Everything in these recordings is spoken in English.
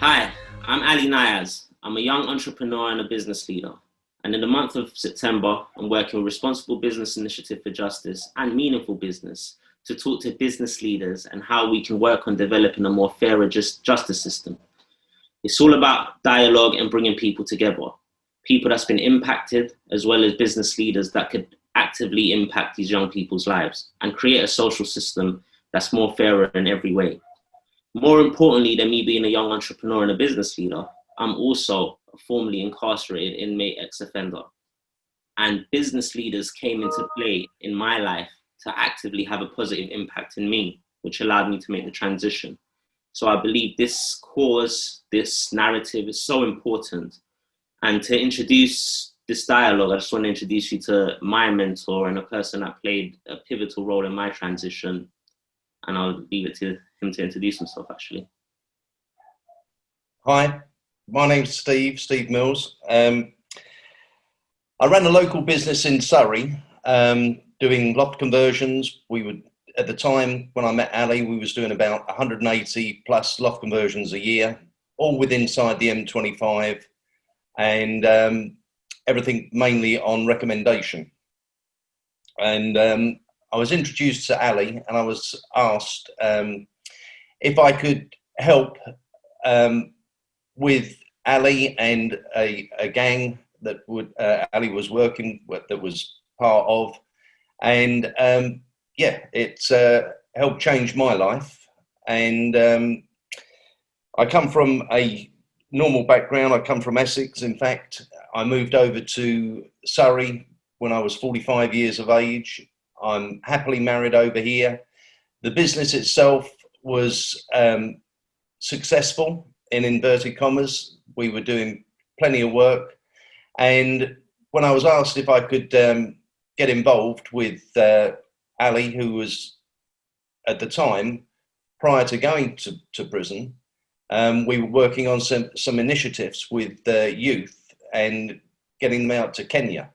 Hi, I'm Ali Niaz. I'm a young entrepreneur and a business leader. And in the month of September, I'm working with Responsible Business Initiative for Justice and Meaningful Business to talk to business leaders and how we can work on developing a more fairer justice system. It's all about dialogue and bringing people together, people that's been impacted, as well as business leaders that could actively impact these young people's lives and create a social system that's more fairer in every way. More importantly than me being a young entrepreneur and a business leader, I'm also a formerly incarcerated inmate ex-offender. And business leaders came into play in my life to actively have a positive impact in me, which allowed me to make the transition. So I believe this cause, this narrative is so important. And to introduce this dialogue, I just want to introduce you to my mentor and a person that played a pivotal role in my transition. And I'll leave it to him to introduce himself, actually. Hi, my name's Steve Mills. I ran a local business in Surrey, doing loft conversions. We would, at the time when I met Ali, we was doing about 180 plus loft conversions a year, all within inside the M25, and everything mainly on recommendation. And I was introduced to Ali, and I was asked if I could help with Ali and a gang that Ali was working with, that was part of, and yeah, it's helped change my life. And I come from a normal background. I come from Essex. In fact, I moved over to Surrey when I was 45 years of age. I'm happily married over here. The business itself was successful, in inverted commas. We were doing plenty of work. And when I was asked if I could get involved with Ali, who was at the time, prior to going to prison, we were working on some initiatives with youth and getting them out to Kenya.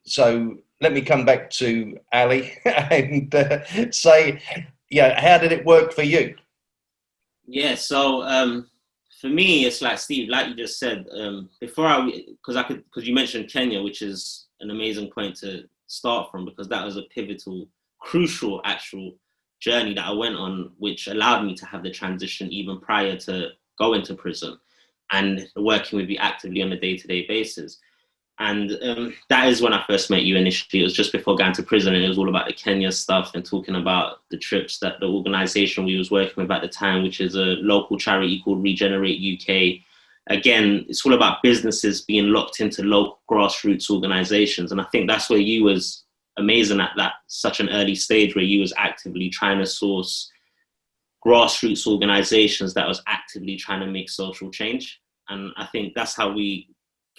So let me come back to Ali and say, yeah, how did it work for you? Yeah, so for me, it's like Steve, like you just said, because you mentioned Kenya, which is an amazing point to start from, because that was a pivotal, crucial, actual journey that I went on, which allowed me to have the transition even prior to going to prison and working with you actively on a day-to-day basis. And that is when I first met you initially. It was just before going to prison, and it was all about the Kenya stuff and talking about the trips that the organization we was working with at the time, which is a local charity called Regenerate UK. Again, it's all about businesses being locked into local grassroots organizations. And I think that's where you was amazing at that, such an early stage, where you was actively trying to source grassroots organizations that was actively trying to make social change. And I think that's how we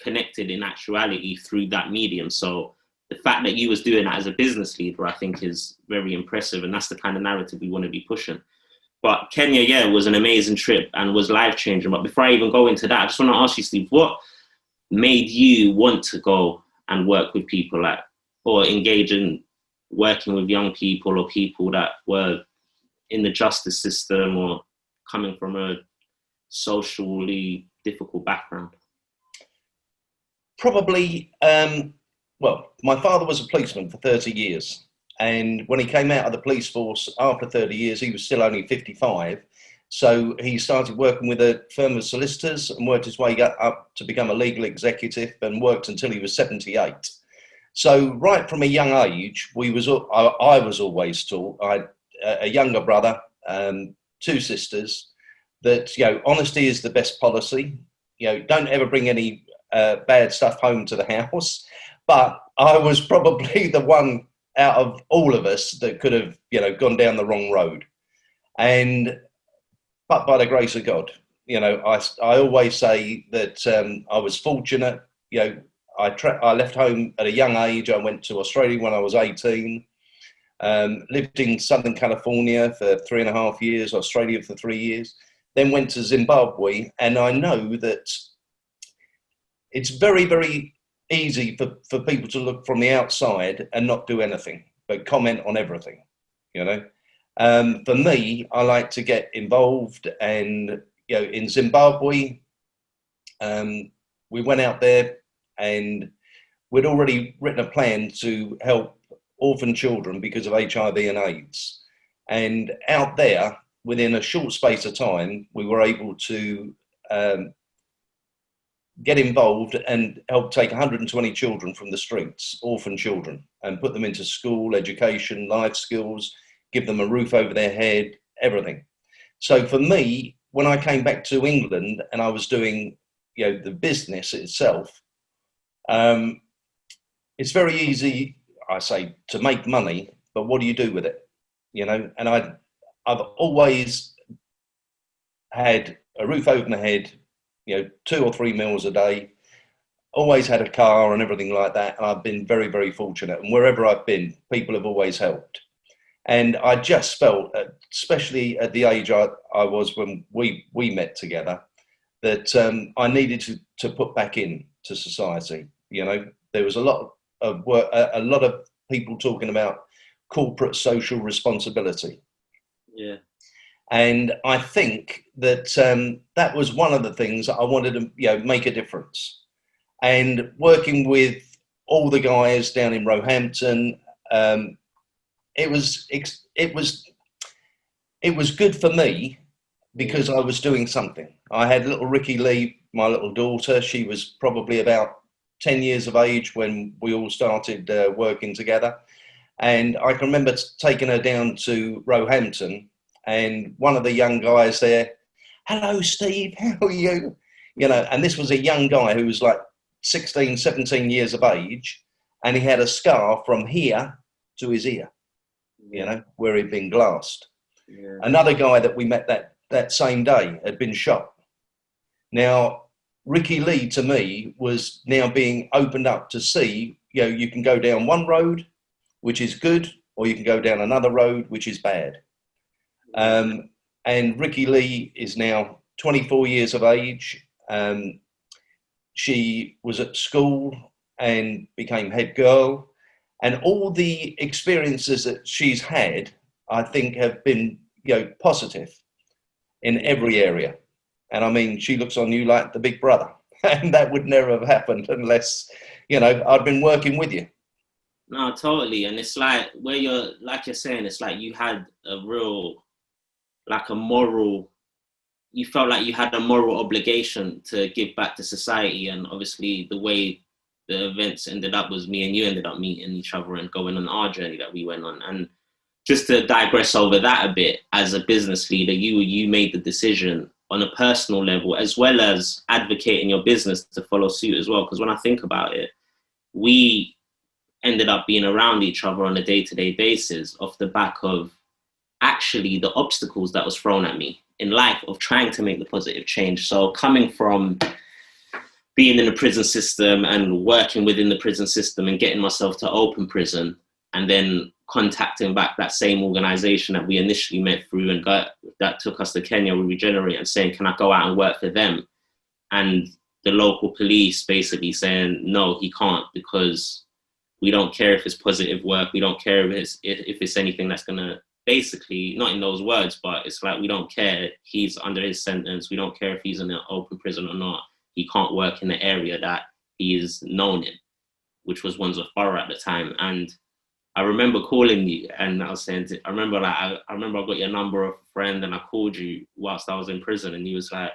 connected in actuality, through that medium. So the fact that you was doing that as a business leader, I think, is very impressive, and that's the kind of narrative we want to be pushing. But Kenya, yeah, was an amazing trip and was life-changing. But before I even go into that, I just want to ask you, Steve, what made you want to go and work with people, like, or engage in working with young people or people that were in the justice system or coming from a socially difficult background? Probably, well, my father was a policeman for 30 years. And when he came out of the police force after 30 years, he was still only 55. So he started working with a firm of solicitors and worked his way up to become a legal executive, and worked until he was 78. So right from a young age, I was always taught, I had a younger brother, two sisters, that, honesty is the best policy. Don't ever bring any bad stuff home to the house. But I was probably the one out of all of us that could have, gone down the wrong road. But by the grace of God, I always say that I was fortunate. I left home at a young age. I went to Australia when I was 18. Lived in Southern California for 3.5 years, Australia for 3 years, then went to Zimbabwe. And I know that it's very, very easy for people to look from the outside and not do anything, but comment on everything, For me, I like to get involved and in Zimbabwe, we went out there and we'd already written a plan to help orphan children because of HIV and AIDS. And out there, within a short space of time, we were able to get involved and help take 120 children from the streets, orphan children, and put them into school, education, life skills, give them a roof over their head, everything. So for me, when I came back to England and I was doing, the business itself, it's very easy, I say, to make money, but what do you do with it? And I've always had a roof over my head, 2 or 3 meals a day, always had a car and everything like that. And I've been very, very fortunate. And wherever I've been, people have always helped. And I just felt, especially at the age I was when we met together, that I needed to put back in to society. There was a lot of work, a lot of people talking about corporate social responsibility. Yeah. And I think that that was one of the things that I wanted to, make a difference. And working with all the guys down in Roehampton, it was good for me because I was doing something. I had little Ricky Lee, my little daughter. She was probably about 10 years of age when we all started working together. And I can remember taking her down to Roehampton, and one of the young guys there, "Hello, Steve, how are you?" And this was a young guy who was like 16, 17 years of age, and he had a scar from here to his ear, where he'd been glassed. Yeah. Another guy that we met that same day had been shot. Now, Ricky Lee, to me, was now being opened up to see, you can go down one road, which is good, or you can go down another road, which is bad. And Ricky Lee is now 24 years of age. She was at school and became head girl. And all the experiences that she's had, I think, have been, positive in every area. And I mean, she looks on you like the big brother. And that would never have happened unless, I'd been working with you. No, totally. And it's like where you're saying, it's like you had a real, like a moral, you felt like you had a moral obligation to give back to society. And obviously the way the events ended up was me and you ended up meeting each other and going on our journey that we went on. And just to digress over that a bit, as a business leader, you made the decision on a personal level, as well as advocating your business to follow suit as well. Because when I think about it, we ended up being around each other on a day-to-day basis off the back of actually the obstacles that was thrown at me in life of trying to make the positive change. So coming from being in the prison system and working within the prison system and getting myself to open prison, and then contacting back that same organization that we initially met through and that took us to Kenya with Regenerate, and saying, can I go out and work for them? And the local police basically saying, no, he can't, because we don't care if it's positive work. We don't care if it's anything that's going to, basically, not in those words, but it's like, we don't care. He's under his sentence. We don't care if he's in an open prison or not. He can't work in the area that he is known in, which was Wandsworth Borough at the time. And I remember calling you and I was saying, I remember I got your number of a friend and I called you whilst I was in prison, and he was like,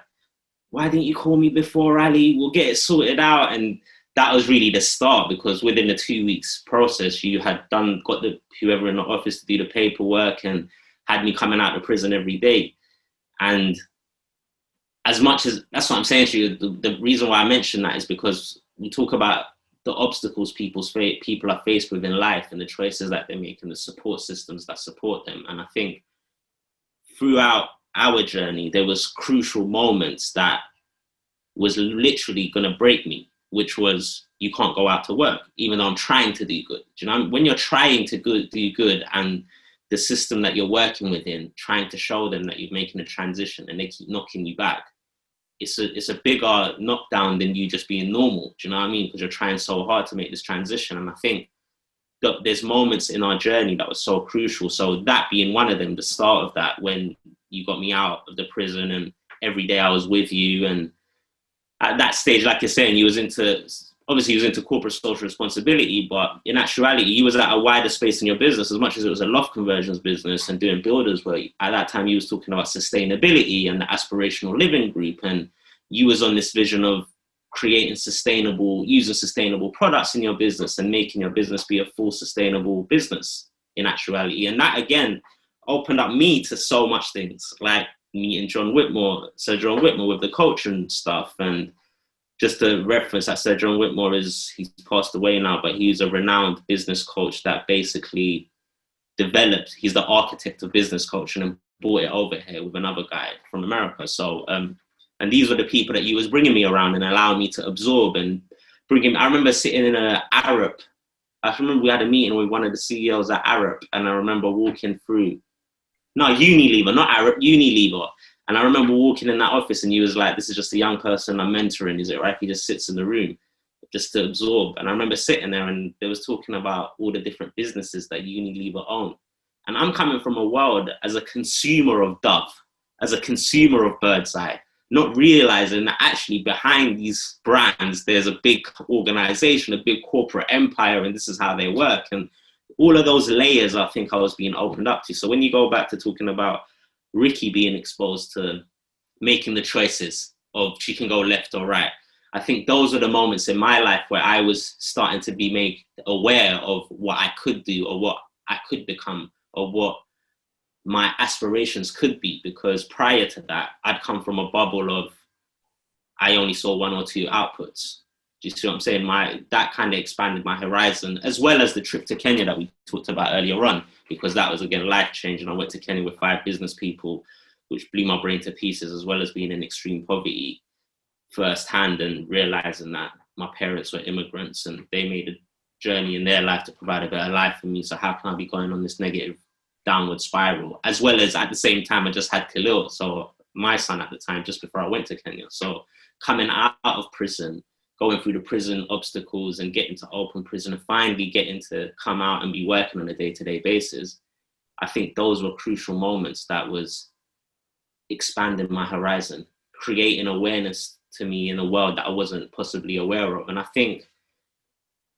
why didn't you call me before, Ali? We'll get it sorted out. And that was really the start, because within the 2 weeks process, you had got whoever in the office to do the paperwork and had me coming out of prison every day. And as much as, that's what I'm saying to you, the reason why I mention that is because we talk about the obstacles people are faced with in life and the choices that they make and the support systems that support them. And I think throughout our journey, there was crucial moments that was literally going to break me, which was, you can't go out to work, even though I'm trying to do good. Do you know, when you're trying to do good and the system that you're working within, trying to show them that you're making a transition and they keep knocking you back, it's a bigger knockdown than you just being normal. Do you know what I mean? Because you're trying so hard to make this transition. And I think that there's moments in our journey that was so crucial. So that being one of them, the start of that, when you got me out of the prison and every day I was with you. And at that stage, like you're saying, obviously he was into corporate social responsibility, but in actuality, he was at a wider space in your business. As much as it was a loft conversions business and doing builders work, at that time he was talking about sustainability and the aspirational living group. And you was on this vision of using sustainable products in your business and making your business be a full sustainable business in actuality. And that, again, opened up me to so much things, like meeting Sir John Whitmore with the coaching stuff. And just to reference that, Sir John Whitmore he's passed away now, but he's a renowned business coach that basically he's the architect of business coaching and brought it over here with another guy from America. So, and these were the people that he was bringing me around and allowing me to absorb and bring him. I remember sitting in I remember we had a meeting with one of the CEOs at Arup, and I remember walking through, no, Unilever, not Arup, Unilever. And I remember walking in that office and he was like, this is just a young person I'm mentoring. Is it right if he just sits in the room just to absorb? And I remember sitting there and they was talking about all the different businesses that Unilever own. And I'm coming from a world as a consumer of Dove, as a consumer of Birdseye, not realizing that actually behind these brands, there's a big organization, a big corporate empire, and this is how they work. And all of those layers, I think I was being opened up to. So when you go back to talking about Ricky being exposed to making the choices of she can go left or right, I think those are the moments in my life where I was starting to be made aware of what I could do or what I could become or what my aspirations could be. Because prior to that, I'd come from a bubble of, I only saw one or two outputs. Do you see what I'm saying? That kind of expanded my horizon, as well as the trip to Kenya that we talked about earlier on, because that was, again, life-changing. I went to Kenya with 5 business people, which blew my brain to pieces, as well as being in extreme poverty firsthand and realizing that my parents were immigrants and they made a journey in their life to provide a better life for me. So how can I be going on this negative downward spiral? As well as, at the same time, I just had Khalil, so my son at the time, just before I went to Kenya. So coming out of prison, going through the prison obstacles and getting to open prison and finally getting to come out and be working on a day-to-day basis, I think those were crucial moments that was expanding my horizon, creating awareness to me in a world that I wasn't possibly aware of. And I think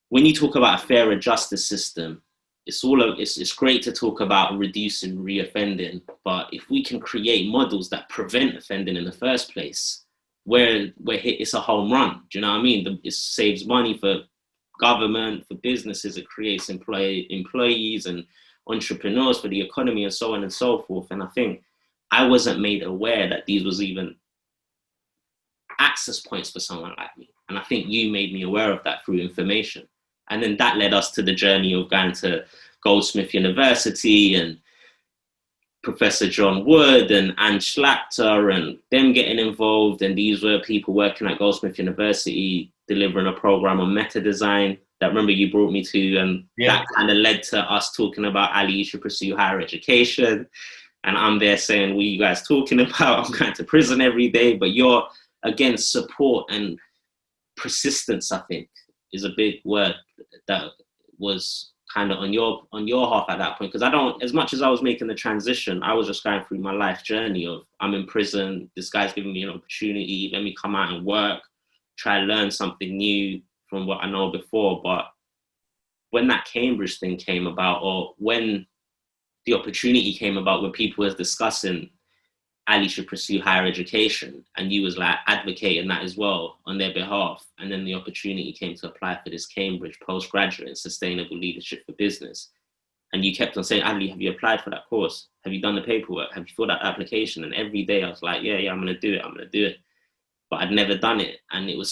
when you talk about a fairer justice system, it's great to talk about reducing reoffending, but if we can create models that prevent offending in the first place, where it's a home run. Do you know what I mean? It saves money for government, for businesses. It creates employees and entrepreneurs for the economy and so on and so forth. And I think I wasn't made aware that these was even access points for someone like me. And I think you made me aware of that through information. And then that led us to the journey of going to Goldsmith University and Professor John Wood and Anne Schlachter and them getting involved. And these were people working at Goldsmith University, delivering a program on meta design that, remember, you brought me to. And that kind of led to us talking about, Ali, you should pursue higher education. And I'm there saying, what are you guys talking about? I'm going to prison every day. But your, again, support and persistence, I think, is a big word that was kind of on your half at that point. Because as much as I was making the transition, I was just going through my life journey of, I'm in prison, this guy's giving me an opportunity, let me come out and work, try and learn something new from what I know before. But when that Cambridge thing came about, or when the opportunity came about where people was discussing Ali should pursue higher education, and you was like advocating that as well on their behalf. And then the opportunity came to apply for this Cambridge postgraduate in sustainable leadership for business. And you kept on saying, Ali, have you applied for that course? Have you done the paperwork? Have you filled out the application? And every day I was like, yeah, I'm going to do it. But I'd never done it. And you were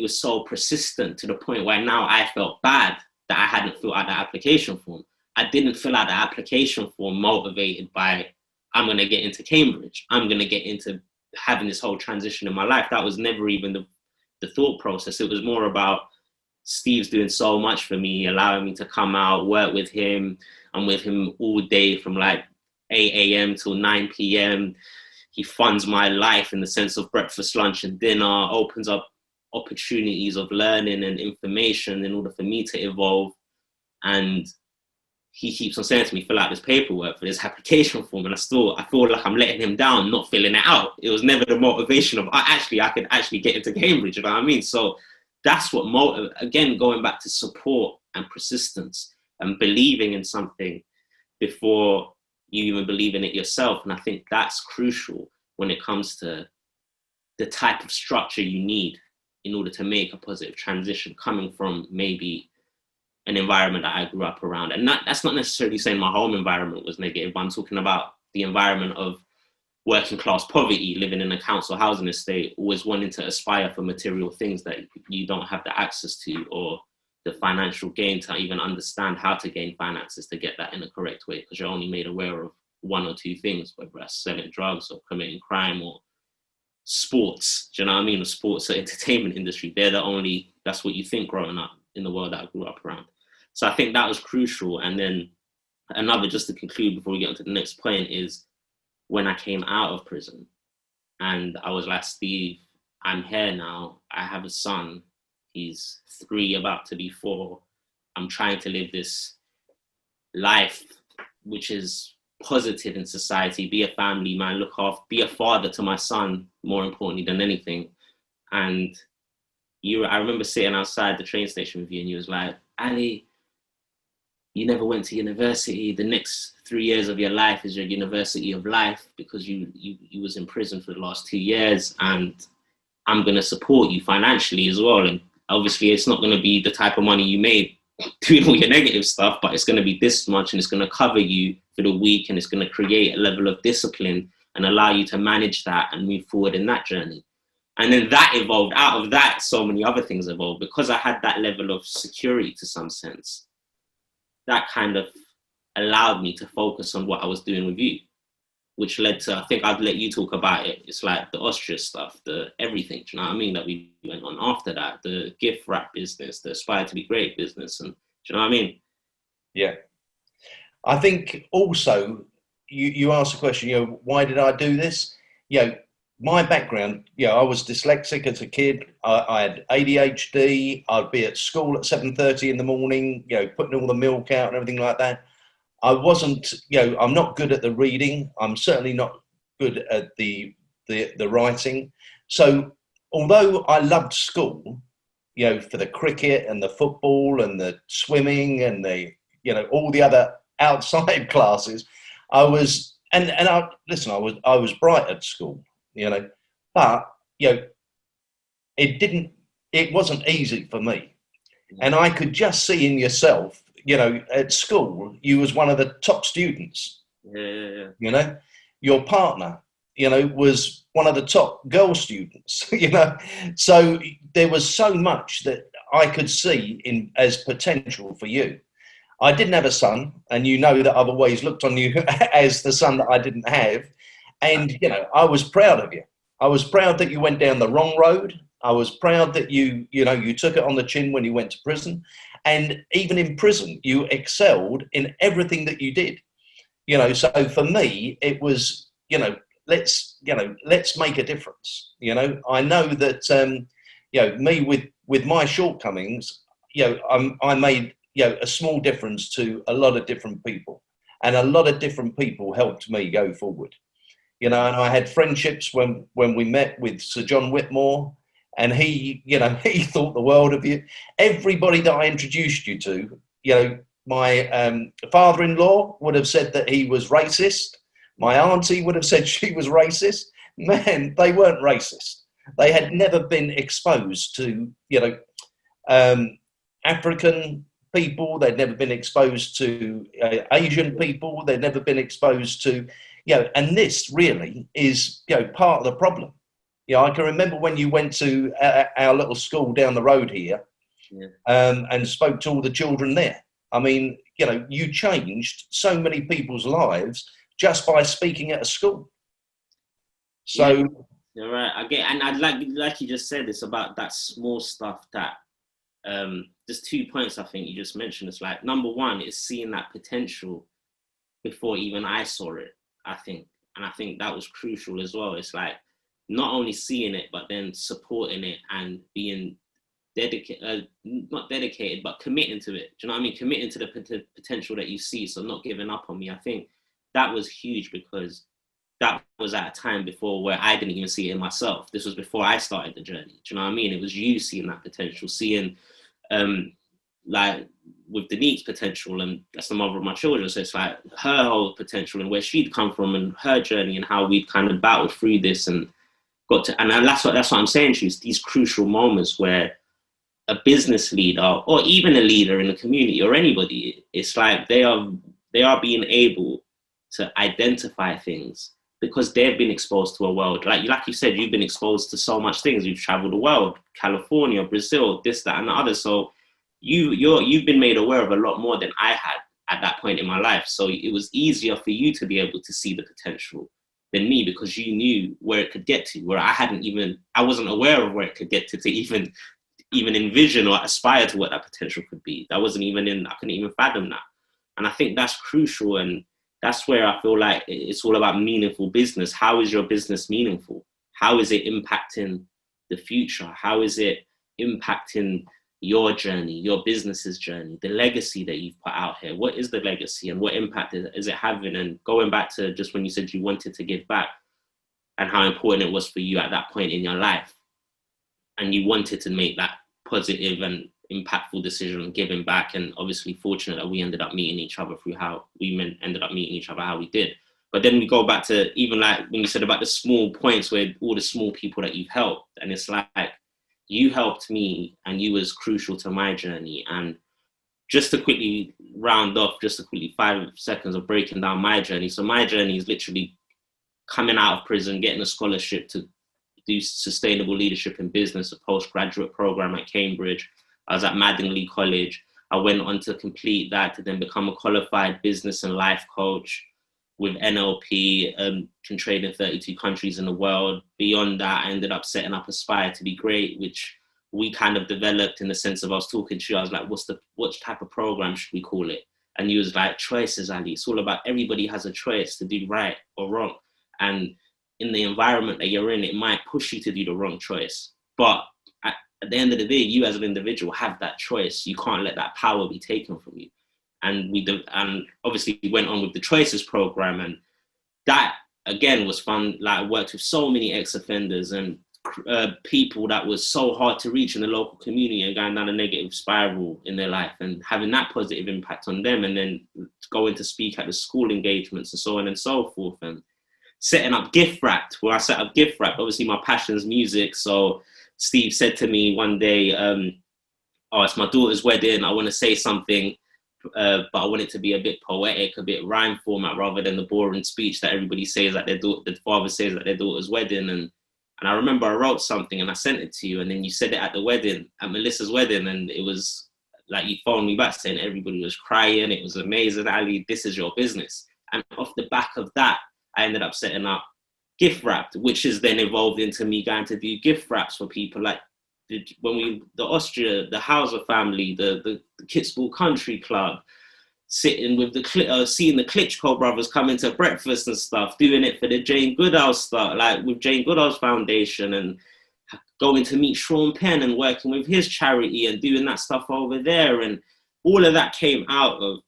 so persistent to the point where now I felt bad that I hadn't filled out the application form. I didn't fill out the application form motivated by, I'm going to get into Cambridge. I'm going to get into having this whole transition in my life. That was never even the thought process. It was more about Steve's doing so much for me, allowing me to come out, work with him. I'm with him all day from like 8 a.m. till 9 p.m. He funds my life in the sense of breakfast, lunch, and dinner, opens up opportunities of learning and information in order for me to evolve. And he keeps on saying to me, fill out this paperwork for this application form. And I feel like I'm letting him down, not filling it out. It was never the motivation of, I could actually get into Cambridge, you know what I mean? So that's what, again, going back to support and persistence and believing in something before you even believe in it yourself. And I think that's crucial when it comes to the type of structure you need in order to make a positive transition, coming from maybe an environment that I grew up around. And that's not necessarily saying my home environment was negative, but I'm talking about the environment of working class poverty, living in a council housing estate, always wanting to aspire for material things that you don't have the access to, or the financial gain to even understand how to gain finances to get that in a correct way, because you're only made aware of one or two things, whether that's selling drugs or committing crime or sports. Do you know what I mean? The sports or entertainment industry, that's what you think growing up in the world that I grew up around. So I think that was crucial. And then another, just to conclude before we get on to the next point, is when I came out of prison and I was like, Steve, I'm here now. I have a son. He's 3, about to be 4. I'm trying to live this life which is positive in society, be a family man, look after, be a father to my son, more importantly than anything. And I remember sitting outside the train station with you, and you was like, Ali, you never went to university. The next 3 years of your life is your university of life, because you was in prison for the last 2 years, and I'm going to support you financially as well. And obviously it's not going to be the type of money you made doing all your negative stuff, but it's going to be this much, and it's going to cover you for the week, and it's going to create a level of discipline and allow you to manage that and move forward in that journey. And then that evolved. Out of that, so many other things evolved, because I had that level of security to some sense. That kind of allowed me to focus on what I was doing with you, which led to, I think I'd let you talk about it. It's like the Austria stuff, the everything, do you know what I mean, that we went on after that, the gift wrap business, the Aspire to be Great business, and do you know what I mean? Yeah. I think also, you asked the question, why did I do this? My background, I was dyslexic as a kid. I had ADHD. I'd be at school at 7:30 in the morning, putting all the milk out and everything like that. I wasn't, I'm not good at the reading. I'm certainly not good at the writing. So although I loved school, for the cricket and the football and the swimming and the, all the other outside classes, I was, I was bright at school, but, it wasn't easy for me. And I could just see in yourself, at school, you was one of the top students. Yeah. Your partner, was one of the top girl students, So there was so much that I could see as potential for you. I didn't have a son, and that I've always looked on you as the son that I didn't have. And, I was proud of you. I was proud that you went down the wrong road. I was proud that you took it on the chin when you went to prison. And even in prison, you excelled in everything that you did. So for me, it was, let's make a difference. I know that, me with my shortcomings, I made, a small difference to a lot of different people, and a lot of different people helped me go forward. And I had friendships when we met with Sir John Whitmore, and he, he thought the world of you. Everybody that I introduced you to, my father-in-law would have said that he was racist. My auntie would have said she was racist. Man, they weren't racist. They had never been exposed to, African people. They'd never been exposed to Asian people. They'd never been exposed to, and this really is, part of the problem. I can remember when you went to our little school down the road here, and spoke to all the children there. I mean, you changed so many people's lives just by speaking at a school. So you're right. I get, and I'd like you just said, it's about that small stuff that. There's 2 points I think you just mentioned. It's like, number one is seeing that potential before even I saw it, I think. And I think that was crucial as well. It's like not only seeing it, but then supporting it and being not dedicated, but committing to it. Do you know what I mean? Committing to the potential that you see. So not giving up on me. I think that was huge because that was at a time before where I didn't even see it in myself. This was before I started the journey. Do you know what I mean? It was you seeing that potential, seeing like with Denique's potential, and that's the mother of my children. So it's like her whole potential and where she'd come from and her journey and how we'd kind of battled through this and got to, and that's what I'm saying to you, is these crucial moments where a business leader or even a leader in the community or anybody, it's like they are being able to identify things because they've been exposed to a world. Like you said, you've been exposed to so much things. You've traveled the world, California, Brazil, this, that, and the other. So you've been made aware of a lot more than I had at that point in my life. So it was easier for you to be able to see the potential than me because you knew where it could get to, where I wasn't aware of where it could get to even envision or aspire to what that potential could be. I couldn't even fathom that. And I think that's crucial. And that's where I feel like it's all about meaningful business. How is your business meaningful? How is it impacting the future? How is it impacting your journey, your business's journey, the legacy that you've put out here? What is the legacy and what impact is it having? And going back to just when you said you wanted to give back and how important it was for you at that point in your life, and you wanted to make that positive and impactful decision on giving back. And obviously fortunate that we ended up meeting each other through how we ended up meeting each other, how we did. But then we go back to even like when you said about the small points where all the small people that you've helped, and it's like, you helped me and you was crucial to my journey. And just to quickly round off, 5 seconds of breaking down my journey. So my journey is literally coming out of prison, getting a scholarship to do sustainable leadership in business, a postgraduate program at Cambridge. I was at Madingley College. I went on to complete that to then become a qualified business and life coach with NLP, can trade in 32 countries in the world. Beyond that, I ended up setting up Aspire to Be Great, which we kind of developed in the sense of I was talking to you. I was like, what type of program should we call it? And you was like, choices, Ali. It's all about everybody has a choice to do right or wrong. And in the environment that you're in, it might push you to do the wrong choice. But at the end of the day, you as an individual have that choice. You can't let that power be taken from you. And obviously we went on with the Choices program, and that again was fun. Like I worked with so many ex-offenders and people that was so hard to reach in the local community and going down a negative spiral in their life, and having that positive impact on them, and then going to speak at the school engagements and so on and so forth, and setting up Gift Wrapped, where I set up Gift Wrapped. Obviously my passion is music, so Steve said to me one day, it's my daughter's wedding, I want to say something, but I want it to be a bit poetic, a bit rhyme format, rather than the boring speech that everybody says at the father says at their daughter's wedding. And I remember I wrote something and I sent it to you, and then you said it at the wedding, at Melissa's wedding, and it was like you phoned me back saying everybody was crying, it was amazing, Ali, this is your business. And off the back of that, I ended up setting up Gift Wrapped, which has then evolved into me going to do gift wraps for people like the Austria, the Hauser family, the Kitzbühel Country Club, sitting with seeing the Klitschko brothers coming to breakfast and stuff, doing it for the Jane Goodall stuff, like with Jane Goodall's foundation, and going to meet Sean Penn and working with his charity and doing that stuff over there. And all of that came out of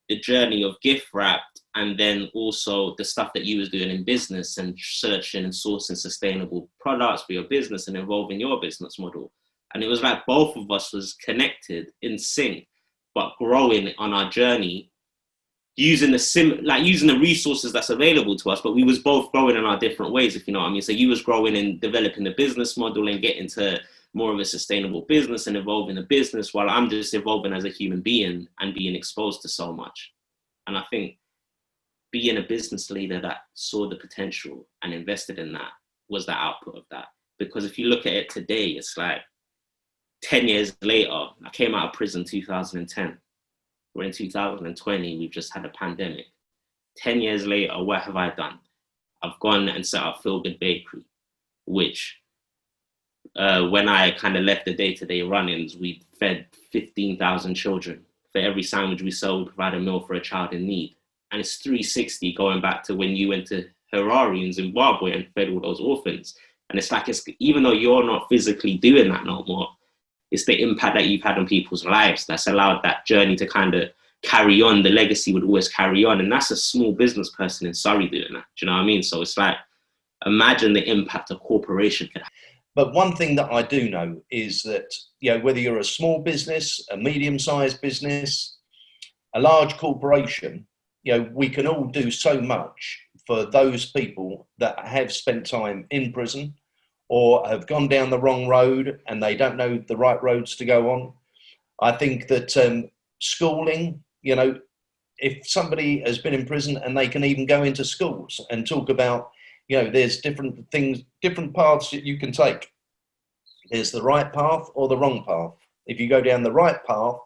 the journey of Gift Wrapped, and then also the stuff that you was doing in business and searching and sourcing sustainable products for your business and evolving your business model. And it was like both of us was connected in sync, but growing on our journey, using the resources that's available to us, but we was both growing in our different ways, if you know what I mean. So you was growing in developing the business model and getting to more of a sustainable business and evolving the business, while I'm just evolving as a human being and being exposed to so much. And I think being a business leader that saw the potential and invested in that was the output of that. Because if you look at it today, it's like 10 years later, I came out of prison 2010. We're in 2020, we've just had a pandemic. 10 years later, what have I done? I've gone and set up Feel Good Bakery, which when I kind of left the day-to-day run-ins, we fed 15,000 children. For every sandwich we sell, we provide a meal for a child in need. And it's 360 going back to when you went to Harare in Zimbabwe and fed all those orphans. And it's like, even though you're not physically doing that no more, It's the impact that you've had on people's lives that's allowed that journey to kind of carry on. The legacy would always carry on. And that's a small business person in Surrey doing that. Do you know what I mean? So it's like, imagine the impact a corporation could have. But one thing that I do know is that, you know, whether you're a small business, a medium-sized business, a large corporation, you know, we can all do so much for those people that have spent time in prison or have gone down the wrong road and they don't know the right roads to go on. I think that schooling, you know, if somebody has been in prison and they can even go into schools and talk about, you know, there's different things, different paths that you can take. There's the right path or the wrong path. If you go down the right path,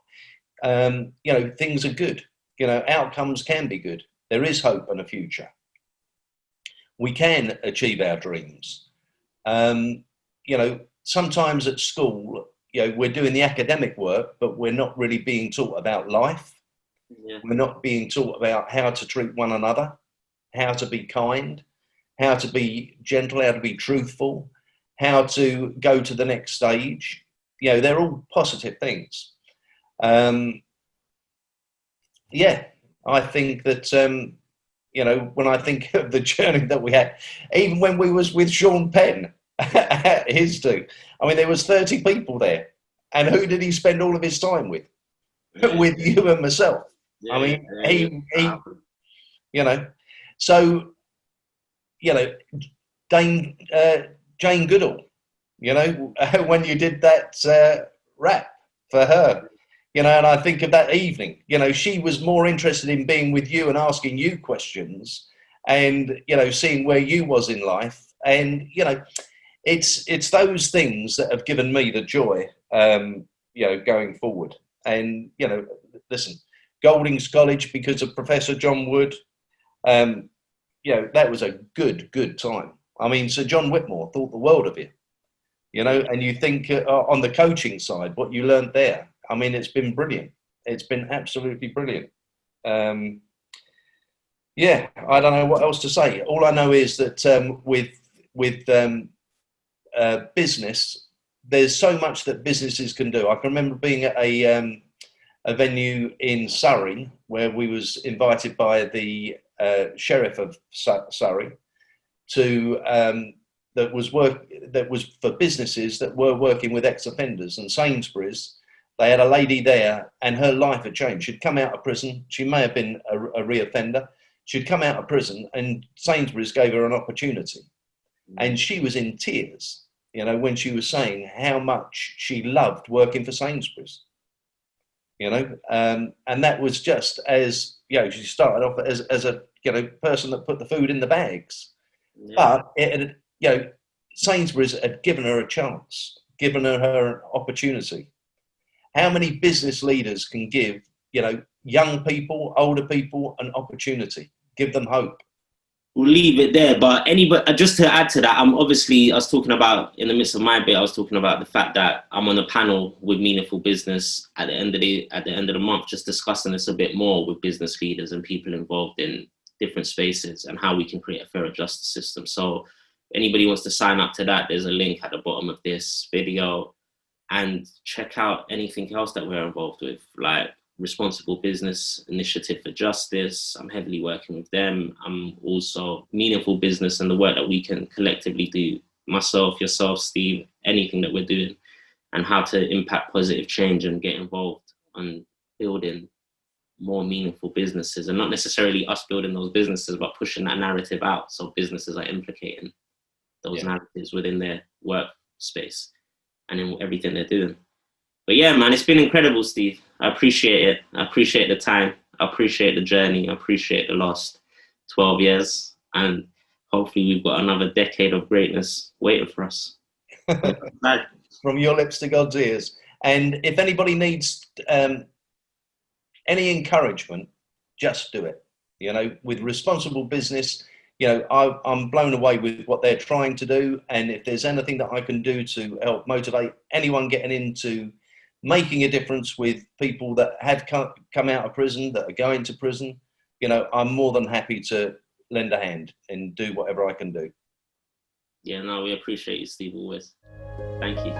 you know, things are good. You know, outcomes can be good. There is hope and a future. We can achieve our dreams. You know, sometimes at school, you know, we're doing the academic work, but we're not really being taught about life. Yeah. We're not being taught about how to treat one another, how to be kind, how to be gentle, how to be truthful, how to go to the next stage. You know, they're all positive things. Yeah, I think that, you know, when I think of the journey that we had, even when we was with Sean Penn, his do, I mean, there was 30 people there. And who did he spend all of his time with? Yeah. With you and myself. Yeah, I mean, he, you know, so, you know, Jane Goodall, you know, when you did that rap for her, you know, and I think of that evening, you know, she was more interested in being with you and asking you questions and, you know, seeing where you was in life. And, you know, it's those things that have given me the joy, you know, going forward. And, you know, listen, Golding's College because of Professor John Wood, you know, that was a good time. I mean, Sir John Whitmore thought the world of you, you know, and you think on the coaching side, what you learned there, I mean, it's been brilliant. It's been absolutely brilliant. Yeah, I don't know what else to say. All I know is that with business, there's so much that businesses can do. I can remember being at a venue in Surrey where we was invited by the sheriff of Surrey to that was for businesses that were working with ex-offenders. And Sainsbury's, they had a lady there and her life had changed. She'd come out of prison. She may have been a re-offender. She'd come out of prison and Sainsbury's gave her an opportunity. And she was in tears, you know, when she was saying how much she loved working for Sainsbury's, you know, and that was just as, you know, she started off as a, you know, person that put the food in the bags. Yeah. But it had, you know, Sainsbury's had given her a chance, given her an opportunity. How many business leaders can give, you know, young people, older people an opportunity, give them hope? We'll leave it there, but just to add to that, I was talking about, in the midst of my bit, I was talking about the fact that I'm on a panel with Meaningful Business at the end of the month, just discussing this a bit more with business leaders and people involved in different spaces and how we can create a fairer justice system. So if anybody wants to sign up to that, there's a link at the bottom of this video, and check out anything else that we're involved with, like Responsible Business Initiative for Justice. I'm heavily working with them. I'm also Meaningful Business and the work that we can collectively do, myself, yourself, Steve, anything that we're doing, and how to impact positive change and get involved on building more meaningful businesses, and not necessarily us building those businesses, but pushing that narrative out so businesses are implicating those narratives within their workspace and in everything they're doing. But yeah, man, it's been incredible, Steve. I appreciate it. I appreciate the time. I appreciate the journey. I appreciate the last 12 years. And hopefully we've got another decade of greatness waiting for us. From your lips to God's ears. And if anybody needs any encouragement, just do it. You know, with Responsible Business, you know, I'm blown away with what they're trying to do. And if there's anything that I can do to help motivate anyone getting into making a difference with people that have come out of prison, that are going to prison, you know, I'm more than happy to lend a hand and do whatever I can do. Yeah, no, we appreciate you, Steve, always. Thank you.